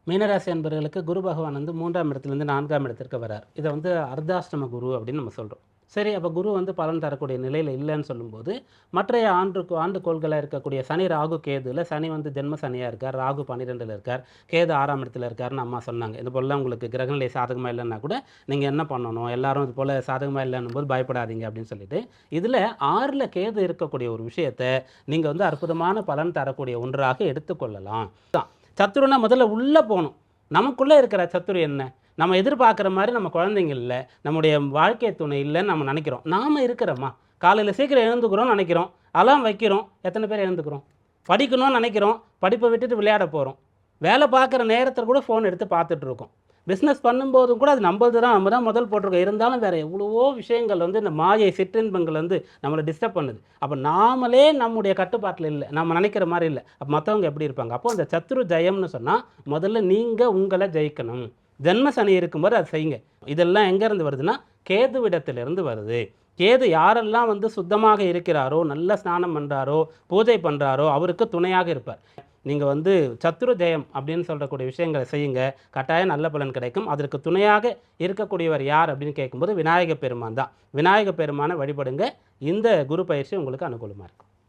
மீனராசி அன்பர்களுக்கு குரு பகவான் வந்து 3ஆம் இடத்துலேருந்து 4ஆம் இடத்திற்கு வரார். இதை வந்து அர்த்தாஷ்டம குரு அப்படின்னு நம்ம சொல்கிறோம். சரி, அப்போ குரு வந்து பலன் தரக்கூடிய நிலையில் இல்லைன்னு சொல்லும்போது, மற்றைய ஆண்டுகோள்களாக இருக்கக்கூடிய சனி, ராகு, கேதுல சனி வந்து ஜென்ம சனியாக இருக்கார், ராகு 12ல் இருக்கார், கேது 6ஆம் இடத்துல இருக்காருன்னு அம்மா சொன்னாங்க. இது போலலாம் உங்களுக்கு கிரகநிலை சாதகமாக இல்லைன்னா கூட நீங்கள் என்ன பண்ணணும், எல்லாரும் இது போல் சாதகமாக இல்லைன்னும் போது பயப்படாதீங்க அப்படின்னு சொல்லிட்டு, இதில் 6ல் கேது இருக்கக்கூடிய ஒரு விஷயத்தை நீங்கள் வந்து அற்புதமான பலன் தரக்கூடிய ஒன்றாக எடுத்துக்கொள்ளலாம். சத்துருன்னா முதல்ல உள்ளே போகணும். நமக்குள்ளே இருக்கிற சத்துரு என்ன? நம்ம எதிர்பார்க்குற மாதிரி நம்ம குழந்தைங்க இல்லை, நம்முடைய வாழ்க்கை துணை இல்லைன்னு நம்ம நினைக்கிறோம். நாம் இருக்கிறோமா? காலையில் சீக்கிரம் எழுந்துக்கிறோம்னு நினைக்கிறோம், அலாம் வைக்கிறோம், எத்தனை பேர் எழுந்துக்கிறோம்? படிக்கணும்னு நினைக்கிறோம், படிப்பை விட்டுட்டு விளையாட போகிறோம். வேலை பார்க்குற நேரத்தில் கூட ஃபோன் எடுத்து பார்த்துட்ருக்கோம். பிஸ்னஸ் பண்ணும்போதும் கூட அது நம்மளது தான், நம்ம தான் முதல் போட்டிருக்கோம். இருந்தாலும் வேறு எவ்வளவோ விஷயங்கள் வந்து இந்த மாயை சிற்றின்பங்கள் வந்து நம்மளை டிஸ்டர்ப் பண்ணுது. அப்போ நாமளே நம்முடைய கட்டுப்பாட்டில் இல்லை, நம்ம நினைக்கிற மாதிரி இல்லை. அப்போ மற்றவங்க எப்படி இருப்பாங்க? அப்போது அந்த சத்துரு ஜெயம்னு சொன்னால் முதல்ல நீங்கள் உங்களை ஜெயிக்கணும். ஜென்ம சனி இருக்கும்போது அதை செய்யுங்க. இதெல்லாம் எங்கேருந்து வருதுன்னா கேதுவிடத்திலிருந்து வருது. கேது யாரெல்லாம் வந்து சுத்தமாக இருக்கிறாரோ, நல்ல ஸ்நானம் பண்ணுறாரோ, பூஜை பண்ணுறாரோ அவருக்கு துணையாக இருப்பார். நீங்கள் வந்து சத்துரு ஜெயம் அப்படின்னு சொல்லக்கூடிய விஷயங்களை செய்யுங்க, கட்டாயம் நல்ல பலன் கிடைக்கும். அதற்கு துணையாக இருக்கக்கூடியவர் யார் அப்படின்னு கேட்கும்போது விநாயக பெருமான் தான். விநாயக பெருமானை வழிபடுங்க. இந்த குரு பயிற்சி உங்களுக்கு அனுகூலமாக இருக்கும்.